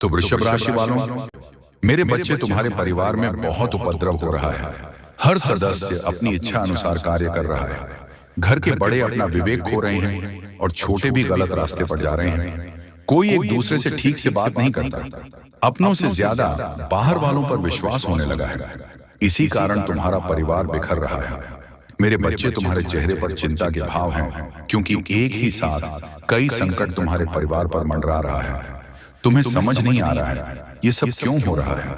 तो वृषभ राशि वालों, मेरे बच्चे तुम्हारे परिवार में बहुत उपद्रव हो रहा है। हर सदस्य अपनी इच्छा अनुसार कार्य कर रहा है। घर के बड़े अपना विवेक खो रहे हैं और छोटे भी गलत रास्ते पर जा रहे हैं। कोई एक दूसरे से ठीक से बात नहीं करता। अपनों से ज्यादा बाहर वालों पर विश्वास होने लगा है। इसी कारण तुम्हारा परिवार बिखर रहा है। मेरे बच्चे, तुम्हारे चेहरे पर चिंता के भाव हैं, क्योंकि एक ही साथ कई संकट तुम्हारे परिवार पर मंडरा रहा है। तुम्हें समझ नहीं आ रहा है ये सब क्यों हो रहा है।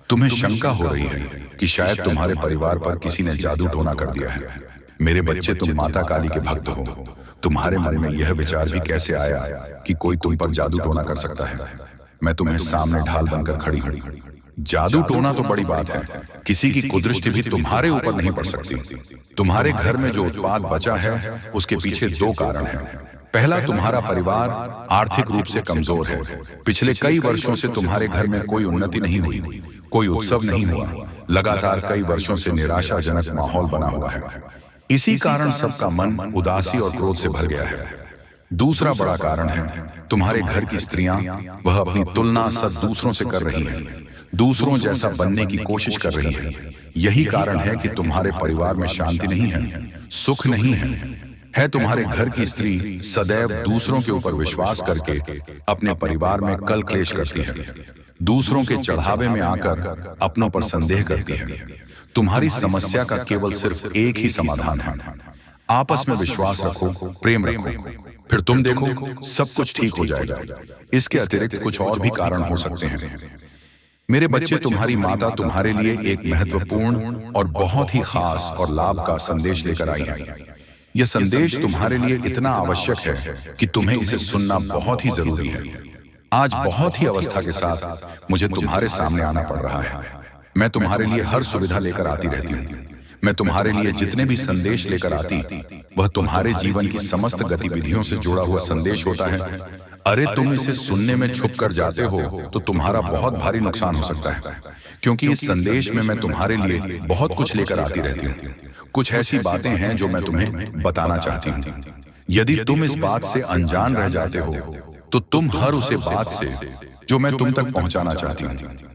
तुम्हें शंका हो रही है कि शायद तुम्हारे परिवार पर किसी ने जादू टोना कर दिया है। मेरे बच्चे, तुम माता काली के भक्त हो। तुम्हारे मन में यह विचार भी कैसे आया कि कोई तुम पर जादू टोना कर सकता है। मैं तुम्हें सामने ढाल बनकर खड़ी हूं। जादू टोना तो बड़ी बात है, किसी की कुदृष्टि भी तुम्हारे ऊपर नहीं पड़ सकती। तुम्हारे घर में जो उत्पाद बचा है उसके पीछे दो कारण हैं। पहला, तुम्हारा परिवार आर्थिक रूप से कमजोर है। पिछले कई वर्षों से तुम्हारे घर में कोई उन्नति नहीं हुई, कोई उत्सव नहीं हुआ। लगातार कई वर्षों से निराशाजनक माहौल बना हुआ है। इसी कारण सबका मन उदासी और क्रोध से भर गया है। दूसरा बड़ा कारण है तुम्हारे घर की स्त्रियां, वह अपनी तुलना सब दूसरों से कर रही हैं, दूसरों जैसा बनने की कोशिश कर रही है। यही कारण है कि तुम्हारे परिवार में शांति नहीं है, सुख नहीं है। तुम्हारे घर की स्त्री सदैव दूसरों के ऊपर विश्वास करके अपने परिवार में कल क्लेश करती है। दूसरों के चढ़ावे में आकर अपनों पर संदेह करती है। तुम्हारी समस्या का केवल सिर्फ एक ही समाधान है, आपस में विश्वास रखो, प्रेम रखो, फिर तुम देखो सब कुछ ठीक हो जाएगा। इसके अतिरिक्त कुछ और भी कारण हो सकते हैं। मेरे बच्चे, तुम्हारी माता तुम्हारे लिए एक महत्वपूर्ण और बहुत ही खास और लाभ का संदेश लेकर आई है। यह संदेश तुम्हारे लिए इतना आवश्यक है कि तुम्हें इसे सुनना बहुत ही जरूरी है। आज बहुत ही अवस्था के साथ मुझे तुम्हारे सामने आना पड़ रहा है। मैं तुम्हारे लिए हर सुविधा लेकर आती रहती हूँ। मैं तुम्हारे लिए जितने भी संदेश लेकर आती, वह तुम्हारे जीवन की समस्त गतिविधियों से जुड़ा हुआ संदेश होता है। अरे, तुम इसे सुनने में छुप कर जाते हो तो तुम्हारा बहुत भारी नुकसान हो सकता है, क्योंकि इस संदेश में मैं तुम्हारे लिए बहुत कुछ लेकर आती रहती हूँ। कुछ ऐसी बातें हैं जो मैं तुम्हें बताना चाहती हूँ। यदि तुम इस बात से अनजान रह जाते हो तो तुम हर उसे बात से जो मैं तुम तक पहुंचाना चाहती हूँ।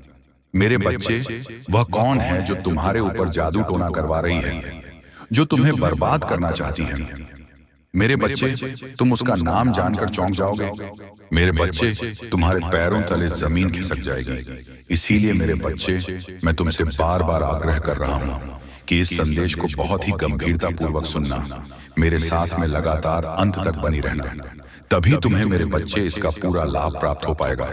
मेरे बच्चे, वह कौन है जो तुम्हारे ऊपर जादू टोना करवा रही है, जो तुम्हें बर्बाद करना चाहती है। मेरे बच्चे, तुम उसका नाम जानकर चौंक जाओगे। मेरे बच्चे, तुम्हारे पैरों तले जमीन खिसक जाएगी। इसीलिए मेरे बच्चे, मैं तुमसे बार बार आग्रह कर रहा हूँ कि इस संदेश को बहुत ही गंभीरता पूर्वक सुनना, मेरे साथ में लगातार अंत तक बनी रहना, तभी तुम्हें मेरे बच्चे इसका पूरा लाभ प्राप्त हो पाएगा।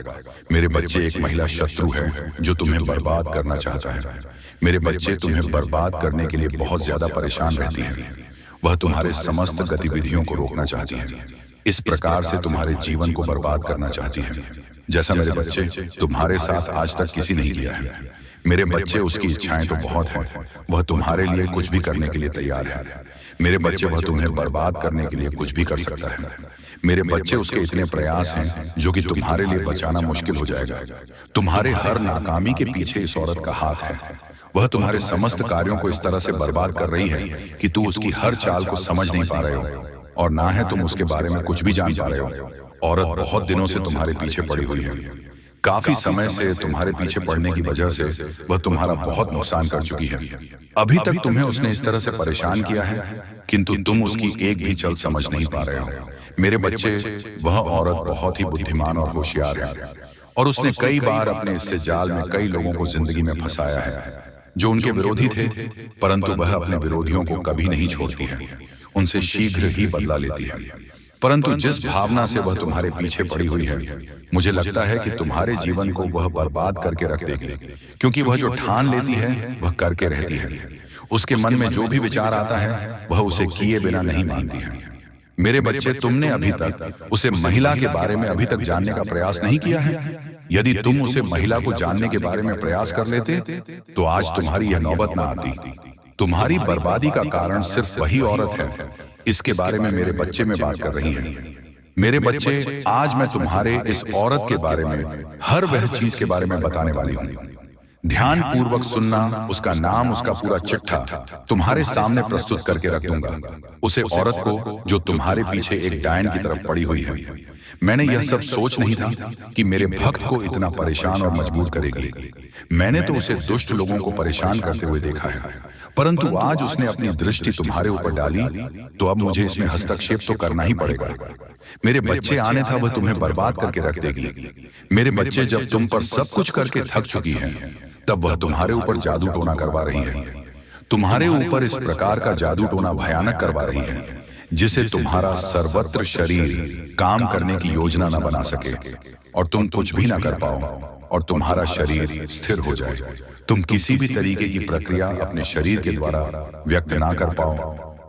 मेरे बच्चे, एक महिला शत्रु है जो तुम्हें बर्बाद करना चाहता है। मेरे बच्चे, तुम्हें बर्बाद करने के लिए बहुत ज्यादा परेशान रहती है। वह तुम्हारे समस्त गतिविधियों को रोकना चाहती है, इस प्रकार से तुम्हारे जीवन को बर्बाद करना चाहती है, जैसा मेरे बच्चे तुम्हारे साथ आज तक किसी नहीं किया है। मेरे बच्चे, उसकी इच्छाएं तो बहुत हैं, वह तुम्हारे लिए कुछ भी करने के लिए तैयार है। मेरे बच्चे, वह तुम्हें बर्बाद करने के लिए कुछ भी कर सकता है। मेरे बच्चे, उसके इतने प्रयास हैं जो कि तुम्हारे लिए बचाना मुश्किल हो जाएगा। तुम्हारे हर नाकामी के पीछे इस औरत का हाथ है। वह तुम्हारे समस्त कार्यों को इस तरह से बर्बाद कर रही है कि तू उसकी हर चाल को समझ नहीं पा रहे हो, और ना है तुम उसके बारे में कुछ भी जान पा रहे हो। औरत बहुत दिनों से तुम्हारे पीछे पड़ी हुई है। काफी समय से तुम्हारे पीछे पड़ने की वजह से वह तुम्हारा बहुत नुकसान कर चुकी है। अभी तक तुम्हें उसने इस तरह से परेशान किया है, किंतु तुम उसकी एक भी चल समझ नहीं पा रहे हो। मेरे बच्चे, वह औरत बहुत ही बुद्धिमान और होशियार है, और उसने कई बार अपने इससे जाल में कई लोगों को जिंदगी में फंसाया है जो उनके विरोधी थे, परंतु वह अपने विरोधियों को कभी नहीं छोड़ती है, उनसे शीघ्र ही बदला लेती है। परंतु जिस भावना से वह तुम्हारे पीछे पड़ी हुई है, मुझे लगता है कि तुम्हारे जीवन को वह बर्बाद करके रख देगी, क्योंकि वह जो ठान लेती है वह करके रहती है। उसके मन में जो भी विचार आता है वह उसे किए बिना नहीं मानती है। मेरे बच्चे, तुमने अभी तक उसे महिला के बारे में अभी तक जानने का प्रयास नहीं किया है। यदि तुम उसे महिला को जानने के बारे में प्रयास कर लेते तो आज तुम्हारी यह नौबत ना आती। तुम्हारी बर्बादी का कारण सिर्फ वही औरत है। इसके बारे में मेरे बच्चे में बात कर रही हैं। मेरे बच्चे, आज मैं तुम्हारे इस औरत के बारे में हर वह चीज के बारे में बताने वाली हूँ ध्यान पूर्वक सुनना, उसका नाम, उसका पूरा चिट्ठा तुम्हारे सामने प्रस्तुत करके रख दूंगा। उसे औरत को जो तुम्हारे पीछे एक डायन की तरफ पड़ी हुई है। मैंने यह सब सोच नहीं था कि मेरे भक्त को इतना परेशान और मजबूर करेगी। मैंने तो उसे दुष्ट लोगों को परेशान करते हुए देखा है, परंतु आज उसने अपनी दृष्टि तुम्हारे ऊपर डाली, तो अब मुझे इसमें हस्तक्षेप तो करना ही पड़ेगा। मेरे बच्चे आने था वह तुम्हें बर्बाद करके रख देगी। मेरे बच्चे जब तुम पर सब कुछ करके थक चुकी हैं, तब वह तुम्हारे ऊपर जादू टोना करवा रही है। तुम्हारे ऊपर इस प्रकार का जादू टोना भयानक करवा रही है जिसे तुम्हारा सर्वत्र शरीर काम करने की योजना न बना सके और तुम कुछ भी ना कर पाओ और तुम्हारा शरीर स्थिर हो जाए। तुम किसी भी तरीके की प्रक्रिया अपने शरीर के द्वारा व्यक्त ना कर पाओ।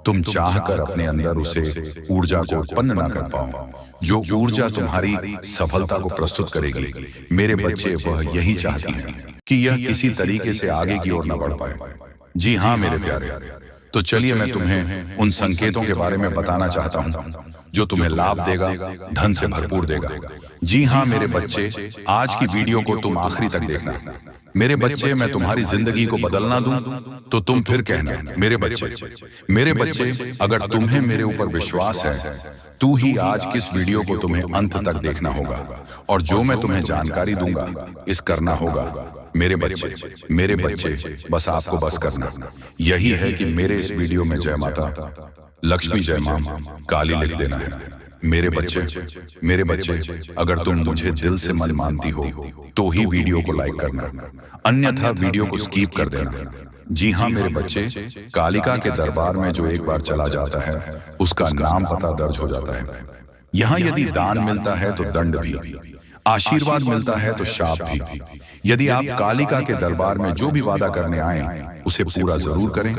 तुम चाहकर अपने अंदर उसे ऊर्जा को उत्पन्न ना कर पाओ, जो ऊर्जा तुम्हारी सफलता को प्रस्तुत करेगी। मेरे बच्चे वह यही चाहती हैं कि यह किसी तरीके से आगे की ओर न बढ़ पाए। जी हाँ मेरे प्यारे, तो चलिए मैं तुम्हें उन संकेतों के बारे में बताना चाहता हूं जो तुम्हें लाभ देगा, धन से भरपूर देगा। जी हाँ मेरे बच्चे, आज की वीडियो को तुम आखिरी तक देखना। मेरे बच्चे, मैं तुम्हारी जिंदगी को बदलना दूं तो तुम फिर कहना मेरे बच्चे, अगर तुम्हें मेरे ऊपर विश्वास है तू ही आज किस वीडियो को तुम्हें अंत तक देखना होगा और जो मैं तुम्हें जानकारी दूंगा इस करना होगा। मेरे बच्चे, बस आपको बस करना यही है कि मेरे इस वीडियो में जय माता लक्ष्मी, जय मां काली लिख देना है। मेरे बच्चे, अगर तुम मुझे दिल से मन मानती हो तो ही वीडियो को लाइक करना, अन्यथा वीडियो को स्किप कर देना। जी हाँ मेरे बच्चे, कालिका के दरबार में जो एक बार चला जाता है उसका नाम पता दर्ज हो जाता है। यहाँ यदि दान मिलता है तो दंड भी, आशीर्वाद मिलता है तो शाप भी। यदि आप कालिका के दरबार में जो भी वादा करने आए उसे पूरा जरूर करें।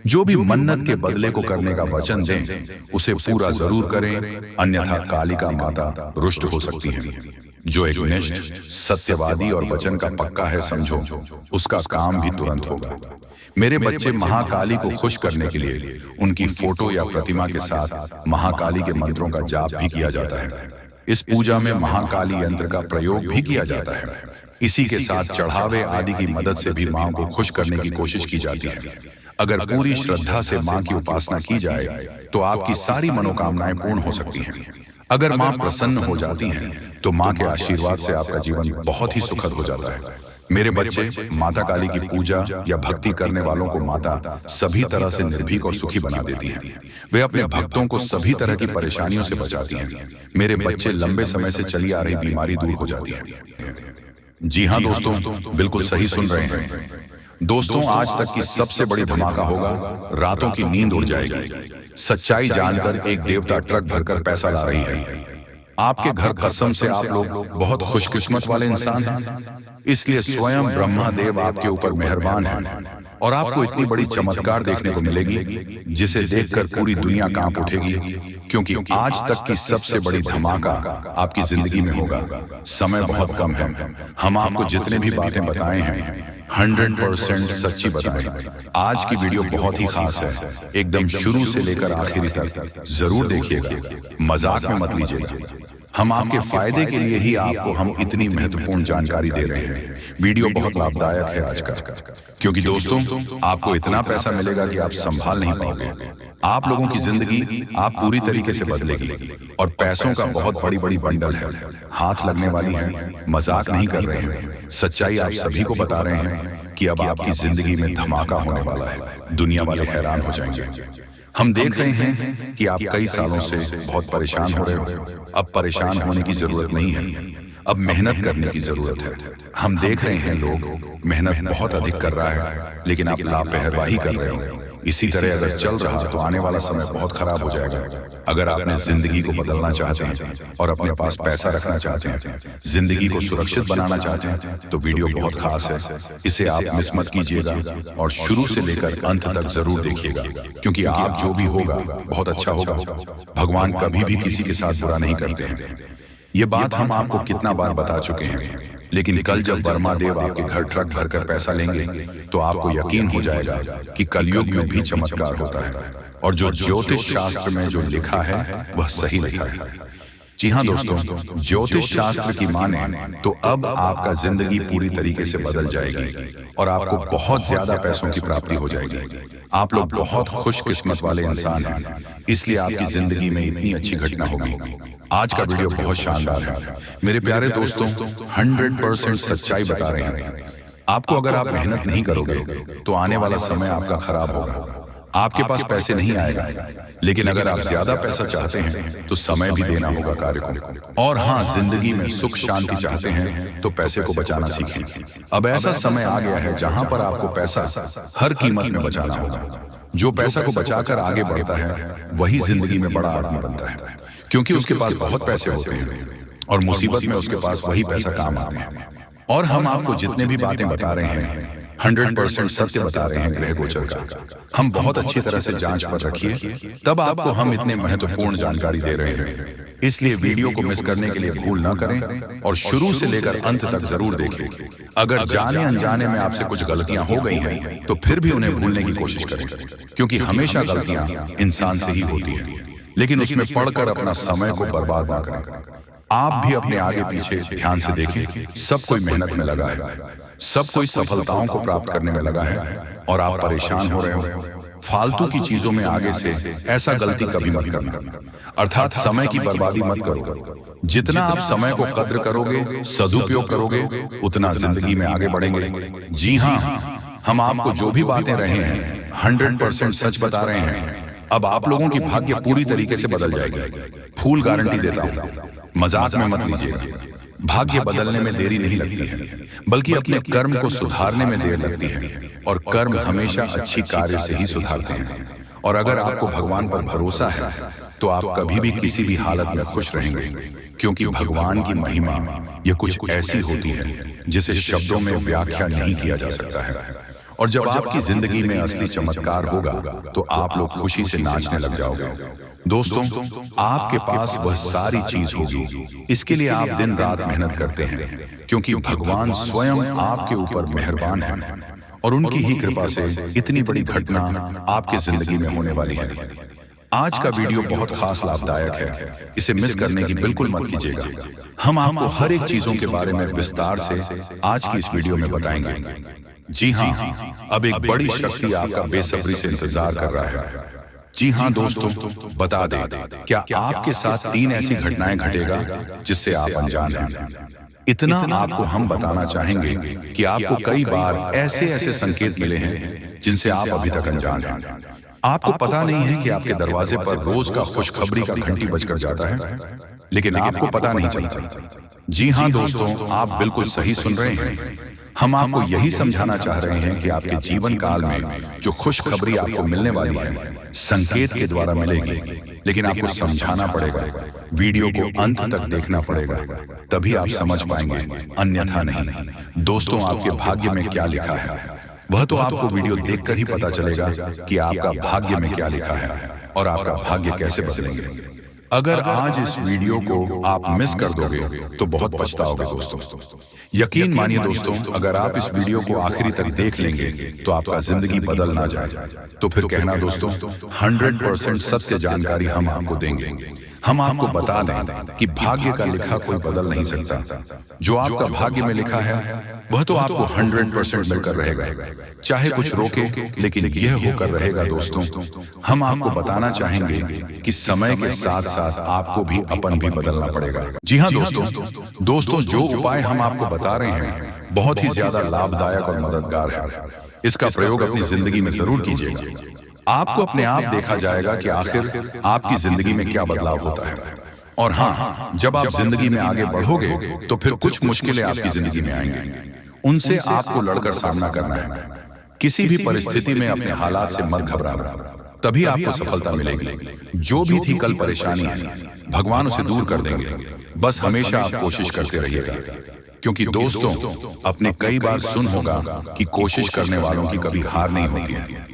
जो भी मन्नत के बदले को करने का वचन दें उसे पूरा जरूर करें, अन्यथा कालिका माता रुष्ट हो सकती है। जो एक निष्ठ, सत्यवादी और वचन का पक्का है समझो, उसका काम भी तुरंत होगा। मेरे बच्चे, महाकाली को खुश करने के लिए उनकी फोटो या प्रतिमा के साथ महाकाली के मंत्रों का जाप भी किया जाता है। इस पूजा में महाकाली यंत्र का प्रयोग भी किया जाता है। इसी के साथ चढ़ावे आदि की मदद से भी मां को खुश करने की कोशिश की जाती है। अगर पूरी श्रद्धा से मां की उपासना की जाए तो आपकी सारी मनोकामनाएं पूर्ण हो सकती हैं। अगर मां प्रसन्न हो जाती हैं तो मां के आशीर्वाद से आपका जीवन बहुत ही सुखद हो जाता है। मेरे बच्चे, माता काली की पूजा या भक्ति करने वालों को माता सभी तरह से निर्भीक और सुखी बना देती हैं। वे अपने भक्तों को सभी तरह की परेशानियों से बचाती हैं। मेरे बच्चे, लंबे समय से चली आ रही बीमारी दूर हो जाती है। जी हाँ दोस्तों, बिल्कुल सही सुन रहे हैं दोस्तों। आज तक की सबसे बड़ी धमाका होगा, रातों की नींद उड़ जाएगी। सच्चाई जानकर एक देवता ट्रक भरकर पैसा ला रही है आपके घर। कसम से आप लोग बहुत खुशकिस्मत वाले इंसान हैं, इसलिए स्वयं ब्रह्मा देव आपके ऊपर मेहरबान है और आपको इतनी बड़ी चमत्कार देखने को मिलेगी जिसे देखकर पूरी दुनिया कांप उठेगी, क्योंकि आज तक की सबसे बड़ी धमाका आपकी जिंदगी में होगा। समय बहुत कम है। हम आपको जितने भी बातें बताए हैं 100% सच्ची बताएं। आज की वीडियो बहुत ही खास है, एकदम शुरू से लेकर आखिरी तक जरूर देखिएगा, मजाक में मत लीजिएगा। हम आपके फायदे के लिए ही आपको हम इतनी महत्वपूर्ण जानकारी दे रहे हैं। वीडियो बहुत लाभदायक है आज का, क्योंकि दोस्तों आपको इतना पैसा मिलेगा कि आप संभाल नहीं पाओगे। आप लोगों की जिंदगी आप पूरी तरीके से बदलेगी और पैसों का बहुत बड़ी बड़ी बंडल है, हाथ लगने वाली है। मजाक नहीं कर रहे हैं, सच्चाई आप सभी को बता रहे हैं कि अब आपकी जिंदगी में धमाका होने वाला है। दुनिया वाले हैरान हो जाएंगे। हम देख रहे हैं कि आप कई सालों से बहुत परेशान हो रहे हो। अब परेशान होने की जरूरत नहीं है, अब मेहनत करने की जरूरत है। हम देख रहे हैं लोग मेहनत बहुत अधिक कर रहा है, लेकिन आप लापरवाही कर रहे हो। इसी तरह अगर चल रहा तो आने वाला समय बहुत खराब हो जाएगा। अगर आपने जिंदगी को बदलना चाहते हैं और अपने पास पैसा रखना चाहते हैं, जिंदगी को सुरक्षित बनाना चाहते हैं, तो वीडियो बहुत खास है। इसे आप मिस मत कीजिएगा और शुरू से लेकर अंत तक जरूर देखिएगा, क्योंकि आप जो भी होगा बहुत अच्छा होगा। भगवान कभी भी किसी के साथ बुरा नहीं करते हैं। ये बात हम आपको कितना बार बता चुके हैं, लेकिन कल जब वर्मा देव आपके घर ट्रक भरकर पैसा लेंगे तो आपको यकीन हो जाएगा कि कलयुग में भी चमत्कार होता है और जो ज्योतिष शास्त्र में जो लिखा है वह सही लिखा है। जी हाँ दोस्तों, ज्योतिष शास्त्र की माने तो अब आपका जिंदगी पूरी तरीके से बदल जाएगी और आपको बहुत ज्यादा पैसों की प्राप्ति हो जाएगी। आप लोग बहुत खुशकिस्मत वाले इंसान हैं, इसलिए आपकी जिंदगी में इतनी अच्छी घटना होगी। आज का वीडियो बहुत शानदार है मेरे प्यारे दोस्तों, 100% सच्चाई बता रहे हैं। आपको अगर आप मेहनत नहीं करोगे तो आने वाला समय आपका खराब होगा। आपके पास पैसे नहीं आएगा, लेकिन अगर आप ज्यादा पैसा चाहते हैं तो समय भी देना होगा कार्य को। और हाँ, जिंदगी में सुख शांति चाहते हैं तो पैसे को बचाना सीखें। अब ऐसा समय आ गया है जहां पर आपको पैसा हर कीमत में बचाना होगा। जो पैसा को बचाकर आगे बढ़ता है वही जिंदगी में बड़ा आदमी बनता है, क्योंकि उसके पास बहुत पैसे होते हैं और मुसीबत में उसके पास वही पैसा काम आते हैं। और हम आपको जितने भी बातें बता रहे हैं 100% सत्य बता रहे हैं ग्रह गोचर का। हम बहुत अच्छी तरह से जांच पर रखिए, तब आपको हम इतने महत्वपूर्ण जानकारी दे रहे हैं। इसलिए वीडियो को मिस करने के लिए भूल ना करें और शुरू से लेकर अंत तक जरूर देखें। अगर जाने अनजाने में आपसे कुछ गलतियां हो गई हैं तो फिर भी उन्हें भूलने की कोशिश करें, क्योंकि हमेशा गलतियां इंसान से ही होती हैं, लेकिन उसमें पढ़कर अपना समय को बर्बाद ना करें। आप भी अपने आगे पीछे ध्यान से देखें, सब कोई मेहनत में लगा है, सब कोई सफलताओं को प्राप्त करने में लगा है और आप परेशान हो रहे हो। फालतू की चीजों में आगे से ऐसा गलती कभी मत करना, अर्थात समय की बर्बादी मत करो। जितना आप समय को कद्र करोगे, सदुपयोग करोगे, उतना जिंदगी में आगे बढ़ेंगे। जी हाँ, हम आपको जो भी बातें रहे हैं 100% सच बता रहे हैं। अब आप लोगों की भाग्य पूरी तरीके से बदल जाएगी। फुल गारंटी देता हूं, मजाक में मत लीजिएगा। भाग्य बदलने में देरी नहीं लगती है, बल्कि अपने कर्म को सुधारने में देर लगती है। और कर्म हमेशा अच्छी कार्य से ही सुधारते हैं। और अगर आपको भगवान पर भरोसा है तो आप कभी भी किसी भी हालत में खुश रहेंगे, क्योंकि भगवान की महिमा ये कुछ ऐसी होती है जिसे शब्दों में व्याख्या नहीं किया जा सकता है। और जब आपकी जिंदगी में असली चमत्कार होगा तो आप लोग खुशी से नाचने लग जाओगे। दोस्तों, आपके पास वह सारी चीज होगी, इसके लिए आप दिन रात मेहनत करते हैं, क्योंकि भगवान स्वयं आपके ऊपर मेहरबान है और उनकी ही कृपा से इतनी बड़ी घटना आपके जिंदगी में होने वाली है। आज का वीडियो बहुत खास लाभदायक है, इसे मिस करने की बिल्कुल मत कीजिएगा। हम आपको हर एक चीजों के बारे में विस्तार से आज की इस वीडियो में बताएंगे। जी हाँ, अब एक बड़ी शक्ति आपका बेसब्री से इंतजार कर रहा है। जी हाँ दोस्तों, बता दें, क्या आपके साथ 3 ऐसी घटनाएं घटेगा जिससे आप अनजान हैं। इतना आपको हम बताना चाहेंगे कि आपको कई बार ऐसे ऐसे संकेत मिले हैं जिनसे आप अभी तक अनजान हैं। आपको पता नहीं है कि आपके दरवाजे पर रोज का खुशखबरी का घंटी बजकर जाता है, लेकिन आपको पता नहीं चलता। जी हाँ दोस्तों, आप बिल्कुल सही सुन रहे हैं। हम आपको यही समझाना चाह रहे हैं कि आपके जीवन काल में जो खुशखबरी आपको मिलने वाली है संकेत के द्वारा मिलेगी, लेकिन आपको समझाना पड़ेगा, वीडियो को अंत तक देखना पड़ेगा, तभी आप समझ पाएंगे, अन्यथा नहीं। दोस्तों, आपके भाग्य में क्या लिखा है वह तो आपको वीडियो देखकर ही पता चलेगा कि आपका भाग्य में क्या लिखा है और आपका भाग्य कैसे बदलेंगे। अगर आज इस वीडियो को आप मिस कर दोगे तो बहुत पछताओगे दोस्तों। यकीन मानिए दोस्तों, अगर आप इस वीडियो को आखिरी तक देख लेंगे तो आपका जिंदगी बदल ना जाए। तो फिर कहना दोस्तों, 100% सत्य जानकारी हम आपको देंगे। हम आपको बता दें कि भाग्य का लिखा कोई बदल नहीं सकता। जो आपका भाग्य में लिखा है वह तो आपको 100% मिलकर रहेगा, चाहे कुछ रोके, लेकिन यह होकर रहेगा। दोस्तों, हम आपको बताना चाहेंगे कि समय के साथ साथ आपको भी अपन भी बदलना पड़ेगा। जी हाँ दोस्तों, जो उपाय हम आपको बता रहे हैं बहुत ही ज्यादा लाभदायक और मददगार है। इसका प्रयोग अपनी जिंदगी में जरूर कीजिएगा। आपको अपने आप देखा जाएगा कि आखिर आपकी जिंदगी में क्या बदलाव होता है। और हाँ, जब आप जिंदगी में आगे बढ़ोगे तो फिर कुछ मुश्किलें आपकी जिंदगी में आएंगी, उनसे आपको लड़कर सामना करना है। किसी भी परिस्थिति में अपने हालात से मत घबराना, तभी आपको सफलता मिलेगी। जो भी थी कल परेशानी है भगवान उसे दूर कर देंगे। बस हमेशा आप कोशिश करते रहिएगा, क्योंकि दोस्तों, आपने कई बार सुन होगा कि कोशिश करने वालों की कभी हार नहीं होती है।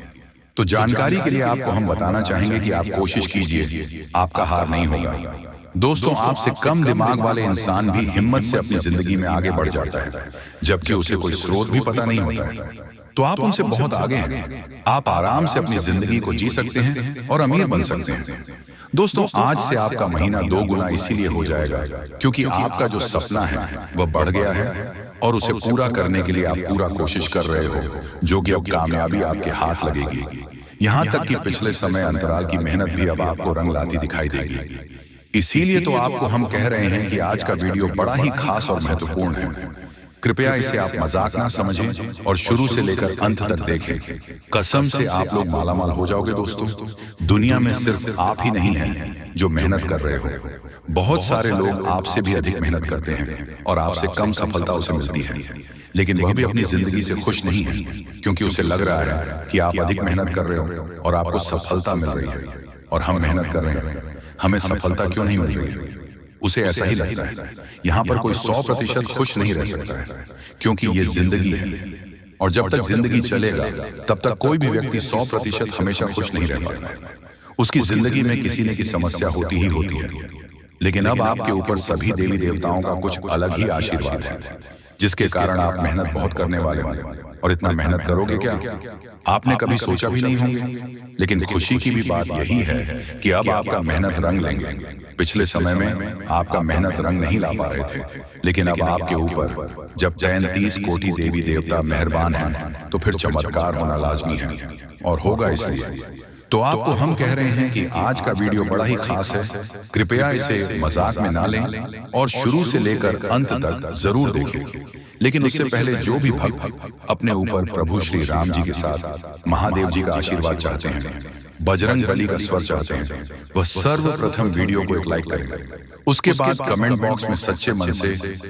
तो जानकारी के लिए आपको हम बताना चाहेंगे कि आप कोशिश कीजिए, आपका हार नहीं होगा। दोस्तों, आपसे कम दिमाग वाले इंसान भी हिम्मत से अपनी जिंदगी में आगे बढ़ जाता है, जबकि उसे कोई स्रोत भी पता नहीं होता है। तो आप उनसे बहुत आगे हैं। आप आराम से अपनी जिंदगी को जी सकते हैं और अमीर बन सकते हैं। दोस्तों, आज से आपका महीना 2 गुना इसीलिए हो जाएगा क्योंकि आपका जो सपना है वह बढ़ गया है और उसे पूरा करने के लिए आप पूरा कोशिश कर रहे हो, जो कि अब कामयाबी आपके हाथ लगेगी। यहाँ तक कि पिछले समय अंतराल की मेहनत भी अब आपको रंग लाती दिखाई देगी। इसीलिए तो आपको हम कह रहे हैं कि आज का वीडियो बड़ा ही खास और महत्वपूर्ण है। कृपया इसे आप मजाक ना समझें और शुरू से लेकर अंत तक देखें। कसम से आप लोग मालामाल हो जाओगे दोस्तों। दुनिया में सिर्फ आप ही नहीं हैं जो मेहनत कर रहे हो। बहुत सारे लोग आपसे भी अधिक मेहनत करते हैं और आपसे कम सफलता उसे मिलती है, लेकिन वह भी अपनी जिंदगी से खुश नहीं है क्योंकि उसे लग रहा है कि आप अधिक मेहनत कर रहे हो और आपको सफलता मिल रही है, और हम मेहनत कर रहे हैं, हमें सफलता क्यों नहीं मिल रही है। उसे ऐसा ही लगता है। यहाँ पर कोई 100% खुश नहीं रह सकता है क्योंकि ये जिंदगी है, और जब तक जिंदगी चलेगा तब तक कोई भी व्यक्ति 100% हमेशा खुश नहीं रह पाता है। उसकी जिंदगी में किसी न किसी समस्या होती ही होती है। लेकिन अब आपके ऊपर सभी देवी देवताओं का कुछ अलग ही आशीर्वाद है, जिसके कारण आप मेहनत बहुत करने वाले हैं। और इतना मेहनत करोगे क्या आपने कभी सोचा भी नहीं होंगे। लेकिन खुशी की भी बात यही है कि अब आपका मेहनत रंग लेंगे। पिछले समय में आपका मेहनत रंग नहीं ला पा रहे थे, लेकिन अब आपके ऊपर जब 33 कोटि देवी देवता मेहरबान हैं तो फिर चमत्कार होना लाजमी है, और होगा। इसलिए तो आपको हम कह रहे हैं कि आज का वीडियो बड़ा ही खास है। कृपया इसे मजाक में ना लें और शुरू से लेकर अंत तक जरूर देखें। लेकिन उससे पहले जो भी भक्त अपने ऊपर प्रभु श्री राम जी के साथ महादेव जी का आशीर्वाद चाहते हैं, बजरंग बली का स्वर चाहते हैं, वह सर्वप्रथम वीडियो को एक लाइक करें। उसके बाद कमेंट बॉक्स में सच्चे मन से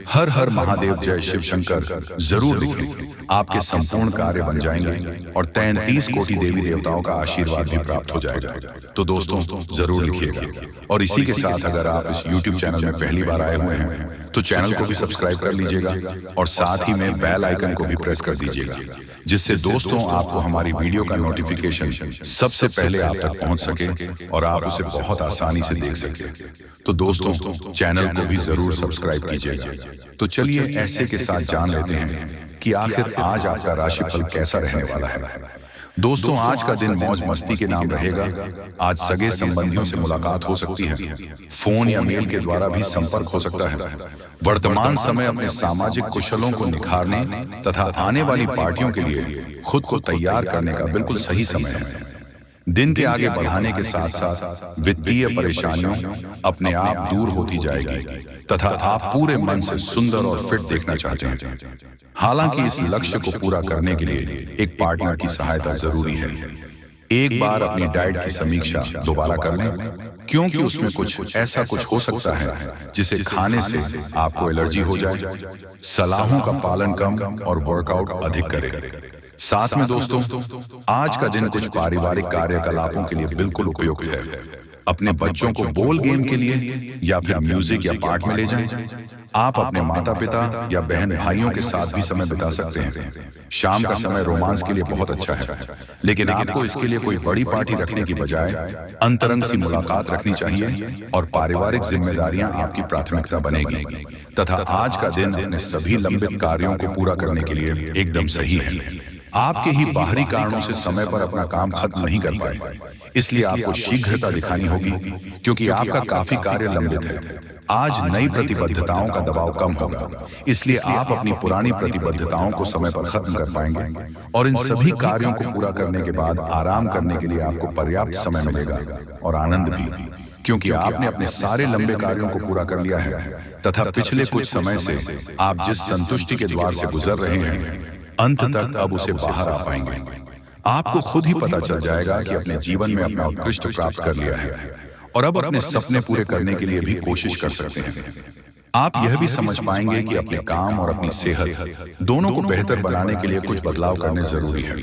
हर हर महादेव जय शिव शंकर जरूर लिखें। आपके संपूर्ण कार्य बन जाएंगे और 33 कोटि देवी देवताओं का आशीर्वाद भी प्राप्त हो जाएगा। तो दोस्तों, जरूर लिखिएगा। और इसी के साथ अगर आप इस YouTube चैनल में पहली बार आए हुए हैं तो चैनल को भी सब्सक्राइब कर लीजिएगा और साथ ही में बेल आइकन को भी प्रेस कर दीजिएगा, जिससे दोस्तों आपको हमारी वीडियो का नोटिफिकेशन सबसे पहले आप तक पहुंच सके और आप उसे बहुत आसानी से देख सके। तो दोस्तों, चैनल को भी जरूर सब्सक्राइब कीजिएगा। तो चलिए ऐसे के साथ जान लेते हैं कि आखिर आज आपका राशिफल कैसा रहने वाला है। दोस्तों, आज का दिन मौज मस्ती के नाम रहेगा। आज सगे संबंधियों से मुलाकात हो सकती है, फोन या मेल के द्वारा भी संपर्क हो सकता है। वर्तमान समय अपने सामाजिक कुशलों को निखारने तथा आने वाली पार्टियों के लिए खुद को तैयार करने का बिल्कुल सही समय है। दिन के आगे बढ़ाने के साथ साथ वित्तीय परेशानियों अपने आप दूर होती जाएगी तथा आप पूरे मन से सुंदर और फिट देखना चाहते हैं। हालांकि इस लक्ष्य को पूरा करने के लिए एक पार्टनर की सहायता जरूरी है। एक बार अपनी डाइट की समीक्षा दोबारा कर लें, क्योंकि उसमें कुछ ऐसा कुछ हो सकता है जिसे खाने से आपको एलर्जी हो जाए। सलाहों का पालन कम और वर्कआउट अधिक करें। साथ में दोस्तों, आज का दिन कुछ पारिवारिक कार्यकलापों के लिए बिल्कुल उपयुक्त है। अपने बच्चों को बोल गेम के लिए या फिर म्यूजिक या पार्ट में ले जाएं। आप अपने माता पिता या बहन भाइयों के साथ भी समय बिता सकते हैं। शाम का समय रोमांस के लिए बहुत अच्छा है, लेकिन आपको इसके लिए कोई बड़ी पार्टी रखने की बजाय अंतरंग सी मुलाकात रखनी चाहिए और पारिवारिक जिम्मेदारियां आपकी प्राथमिकता बनेगी। तथा आज का दिन अपने सभी लंबित कार्यों को पूरा करने के लिए एकदम सही है। आपके ही बाहरी कारणों से समय पर अपना काम खत्म नहीं कर पाए, इसलिए आपको शीघ्रता दिखानी होगी क्योंकि आपका काफी कार्य लंबित है। आज नई प्रतिबद्धताओं का दबाव कम होगा, इसलिए आप अपनी पुरानी प्रतिबद्धताओं को समय पर खत्म कर पाएंगे और इन सभी कार्यों को पूरा करने के बाद आराम करने के लिए आपको पर्याप्त समय मिलेगा और आनंद भी, क्योंकि आपने अपने सारे लंबे कार्यों को पूरा कर लिया है तथा पिछले कुछ समय से आप जिस संतुष्टि के द्वार से गुजर रहे हैं, अंत तक अब उसे बाहर आ पाएंगे। आपको खुद ही पता चल जाएगा कि अपने जीवन में अपना उत्कृष्ट प्राप्त कर लिया है और अब अपने सपने पूरे करने के लिए भी कोशिश कर सकते हैं। आप यह भी समझ पाएंगे कि अपने काम और अपनी सेहत दोनों को बेहतर बनाने के लिए कुछ बदलाव करने जरूरी है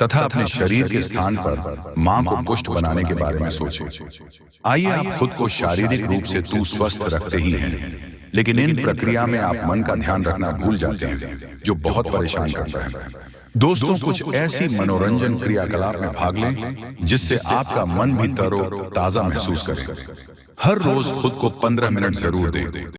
तथा अपने शरीर के स्थान पर मां को पुष्ट बनाने के बारे में सोचें। आइए, आप खुद को शारीरिक रूप से तो स्वस्थ रखते ही हैं, लेकिन इन प्रक्रिया में आप मन का ध्यान रखना भूल जाते हैं, जो बहुत परेशान करता है। दोस्तों, कुछ ऐसी मनोरंजन क्रियाकलाप में भाग लें जिससे आपका मन भी तरो ताजा महसूस करे। हर रोज खुद को 15 मिनट जरूर दें।